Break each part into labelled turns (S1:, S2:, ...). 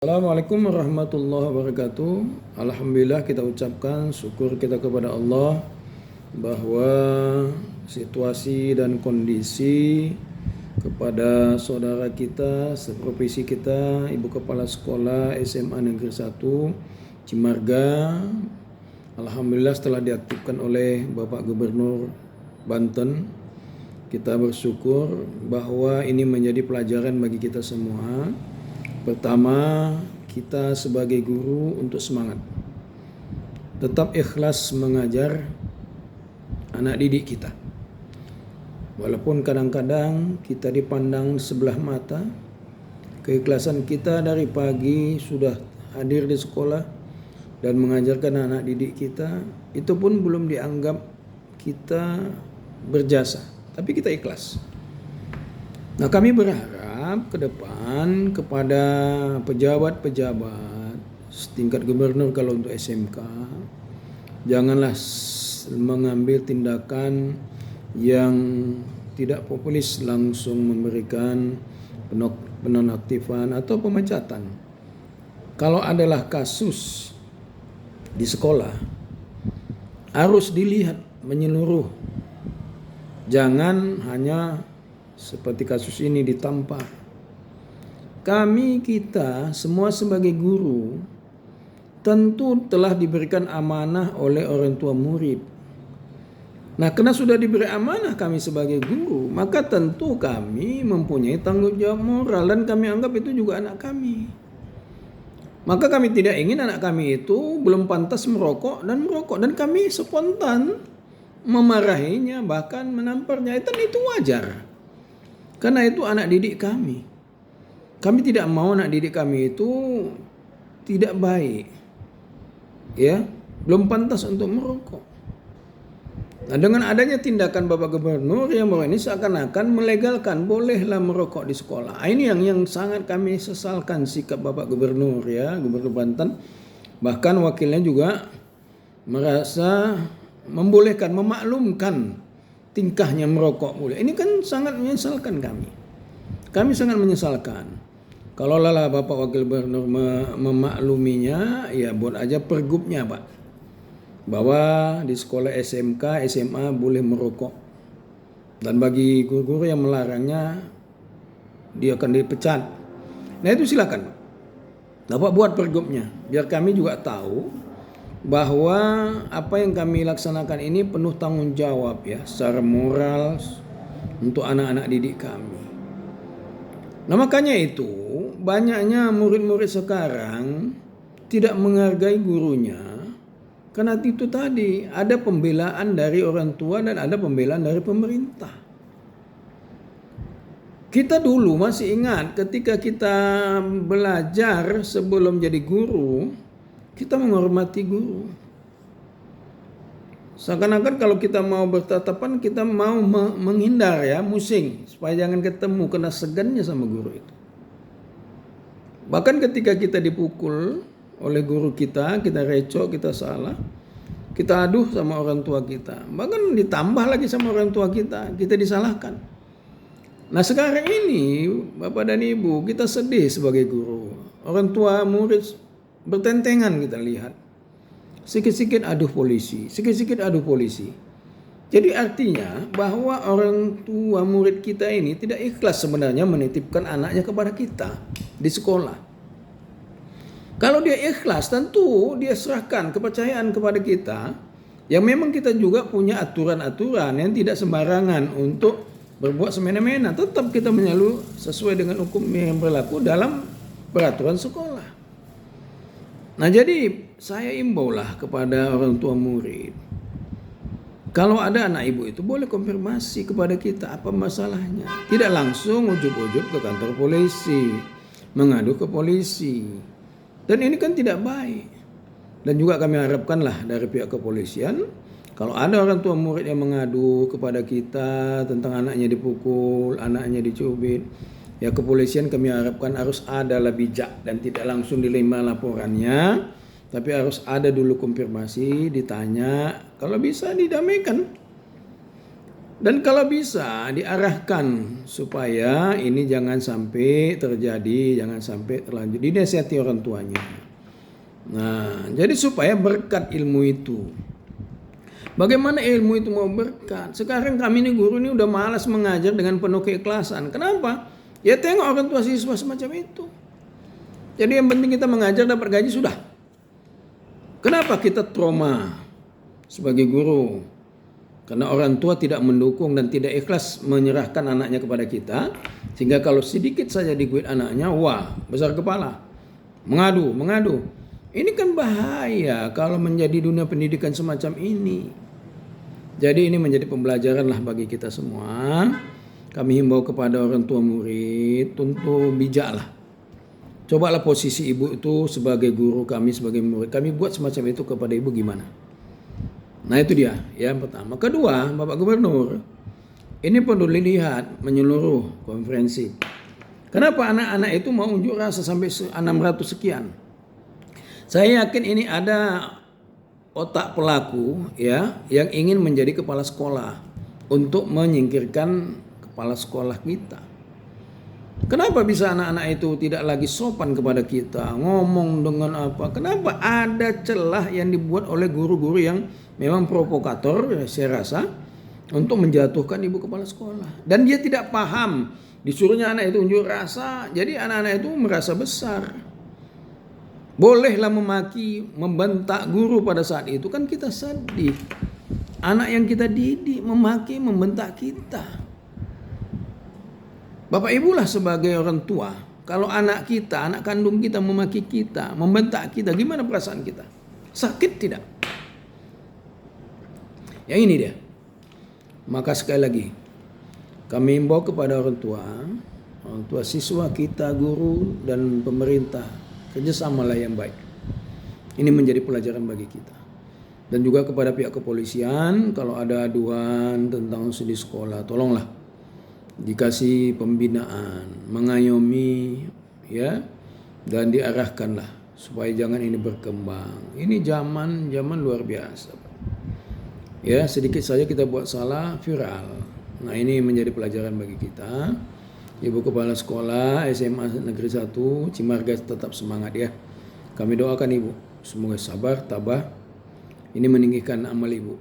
S1: Assalamualaikum warahmatullahi wabarakatuh. Alhamdulillah, kita ucapkan syukur kita kepada Allah bahwa situasi dan kondisi kepada saudara kita, seprofesi kita, Ibu Kepala Sekolah SMA Negeri 1 Cimarga, alhamdulillah setelah diaktifkan oleh Bapak Gubernur Banten, kita bersyukur bahwa ini menjadi pelajaran bagi kita semua. Pertama, kita sebagai guru untuk semangat, tetap ikhlas mengajar anak didik kita. Walaupun kadang-kadang kita dipandang sebelah mata, keikhlasan kita dari pagi sudah hadir di sekolah dan mengajarkan anak didik kita, itu pun belum dianggap kita berjasa, tapi kita ikhlas. Nah, kami berharap ke depan kepada pejabat-pejabat setingkat gubernur kalau untuk SMK, janganlah mengambil tindakan yang tidak populis, langsung memberikan penonaktifan atau pemecatan. Kalau adalah kasus di sekolah, harus dilihat menyeluruh. Jangan hanya seperti kasus ini ditampar. Kita semua sebagai guru tentu telah diberikan amanah oleh orang tua murid. Nah, karena sudah diberi amanah kami sebagai guru, maka tentu kami mempunyai tanggung jawab moral dan kami anggap itu juga anak kami. Maka kami tidak ingin anak kami itu belum pantas merokok dan kami spontan memarahinya, bahkan menamparnya. Itu wajar. Karena itu anak didik kami. Kami tidak mau anak didik kami itu tidak baik. Ya, belum pantas untuk merokok. Nah, dengan adanya tindakan Bapak Gubernur yang bahwa ini seakan-akan melegalkan bolehlah merokok di sekolah. Ini yang sangat kami sesalkan sikap Bapak Gubernur, ya, Gubernur Banten. Bahkan wakilnya juga merasa membolehkan, memaklumkan tingkahnya merokok boleh. Ini kan sangat menyesalkan kami. Kami sangat menyesalkan. Kalau lelah Bapak Wakil Gubernur memakluminya, ya buat aja pergubnya, Pak. Bahwa di sekolah SMK, SMA boleh merokok. Dan bagi guru-guru yang melarangnya, dia akan dipecat. Nah, itu silakan. Bapak buat pergubnya, biar kami juga tahu bahwa apa yang kami laksanakan ini penuh tanggung jawab, ya, secara moral untuk anak-anak didik kami. Nah, makanya itu banyaknya murid-murid sekarang tidak menghargai gurunya karena itu tadi ada pembelaan dari orang tua dan ada pembelaan dari pemerintah. Kita dulu masih ingat ketika kita belajar sebelum jadi guru, kita menghormati guru. Seakan-akan kalau kita mau bertatapan, kita mau menghindar, ya, musing, supaya jangan ketemu, kena segannya sama guru itu. Bahkan ketika kita dipukul oleh guru kita recok, kita salah, kita aduh sama orang tua kita. Bahkan ditambah lagi sama orang tua kita disalahkan. Nah, sekarang ini Bapak dan Ibu, kita sedih sebagai guru. Orang tua murid bertentangan, kita lihat. Sikit-sikit aduh polisi, sikit-sikit aduh polisi. Jadi artinya bahwa orang tua murid kita ini tidak ikhlas sebenarnya menitipkan anaknya kepada kita di sekolah. Kalau dia ikhlas, tentu dia serahkan kepercayaan kepada kita. Yang memang kita juga punya aturan-aturan yang tidak sembarangan untuk berbuat semena-mena. Tetap kita menyalur sesuai dengan hukum yang berlaku dalam peraturan sekolah. Nah, jadi saya imbaulah kepada orang tua murid. Kalau ada anak ibu itu boleh konfirmasi kepada kita apa masalahnya. Tidak langsung ujub-ujub ke kantor polisi, mengadu ke polisi. Dan ini kan tidak baik. Dan juga kami harapkanlah dari pihak kepolisian, kalau ada orang tua murid yang mengadu kepada kita tentang anaknya dipukul, anaknya dicubit, ya, kepolisian kami harapkan harus ada lebih bijak dan tidak langsung diterima laporannya, tapi harus ada dulu konfirmasi, ditanya, kalau bisa didamaikan. Dan kalau bisa diarahkan supaya ini jangan sampai terjadi, jangan sampai terlanjur, dinasihati orang tuanya. Nah, jadi supaya berkat ilmu itu. Bagaimana ilmu itu mau berkat? Sekarang kami ini guru ini udah malas mengajar dengan penuh keikhlasan. Kenapa? Ya tengok orang tua siswa semacam itu. Jadi yang penting kita mengajar dapat gaji sudah. Kenapa kita trauma sebagai guru? Karena orang tua tidak mendukung dan tidak ikhlas menyerahkan anaknya kepada kita. Sehingga kalau sedikit saja diguit anaknya, wah besar kepala. Mengadu. Ini kan bahaya kalau menjadi dunia pendidikan semacam ini. Jadi ini menjadi pembelajaran lah bagi kita semua. Kami himbau kepada orang tua murid untuk bijak lah. Cobalah posisi ibu itu sebagai guru kami, sebagai murid. Kami buat semacam itu kepada ibu gimana? Nah itu dia yang pertama. Kedua, Bapak Gubernur, ini perlu dilihat menyeluruh konferensi. Kenapa anak-anak itu mau unjuk rasa sampai 600 sekian? Saya yakin ini ada otak pelaku ya yang ingin menjadi kepala sekolah untuk menyingkirkan kepala sekolah kita. Kenapa bisa anak-anak itu tidak lagi sopan kepada kita, ngomong dengan apa? Kenapa ada celah yang dibuat oleh guru-guru yang memang provokator, saya rasa, untuk menjatuhkan ibu kepala sekolah. Dan dia tidak paham, disuruhnya anak itu unjuk rasa, jadi anak-anak itu merasa besar. Bolehlah memaki, membentak guru pada saat itu, kan kita sedih. Anak yang kita didik memaki, membentak kita. Bapak Ibu lah sebagai orang tua, kalau anak kita, anak kandung kita memaki kita, membentak kita, gimana perasaan kita? Sakit tidak? Yang ini dia. Maka sekali lagi, kami himbau kepada orang tua siswa kita, guru dan pemerintah, kerjasamalah yang baik. Ini menjadi pelajaran bagi kita. Dan juga kepada pihak kepolisian, kalau ada aduan tentang studi sekolah, tolonglah dikasih pembinaan, mengayomi ya, dan diarahkanlah supaya jangan ini berkembang. Ini zaman luar biasa. Ya, sedikit saja kita buat salah viral. Nah, ini menjadi pelajaran bagi kita. Ibu Kepala Sekolah SMA Negeri 1 Cimargas tetap semangat ya. Kami doakan Ibu semoga sabar, tabah. Ini meninggikan amal Ibu.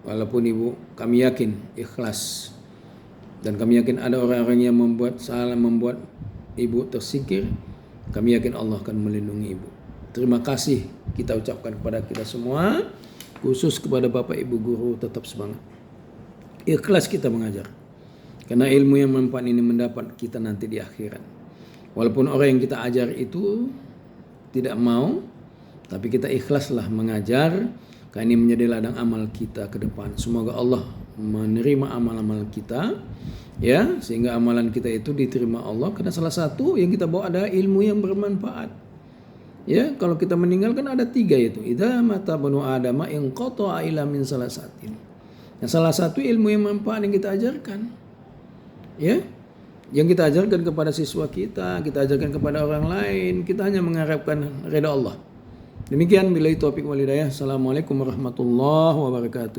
S1: Walaupun Ibu kami yakin ikhlas. Dan kami yakin ada orang-orang yang membuat salah, membuat Ibu tersingkir. Kami yakin Allah akan melindungi Ibu. Terima kasih kita ucapkan kepada kita semua. Khusus kepada Bapak Ibu guru, tetap semangat. Ikhlas kita mengajar. Karena ilmu yang manfaat ini mendapat kita nanti di akhirat. Walaupun orang yang kita ajar itu tidak mau, tapi kita ikhlaslah mengajar. Karena ini menjadi ladang amal kita ke depan. Semoga Allah menerima amal-amal kita, ya, sehingga amalan kita itu diterima Allah. Karena salah satu yang kita bawa adalah ilmu yang bermanfaat. Ya, kalau kita meninggal kan ada 3 itu. Idza mata banu adama inqata'a ila min salasatin. Nah, salah satu ilmu yang manfaat yang kita ajarkan. Ya. Yang kita ajarkan kepada siswa kita ajarkan kepada orang lain, kita hanya mengharapkan ridha Allah. Demikian billahi taufik wal hidayah. Assalamualaikum warahmatullahi wabarakatuh.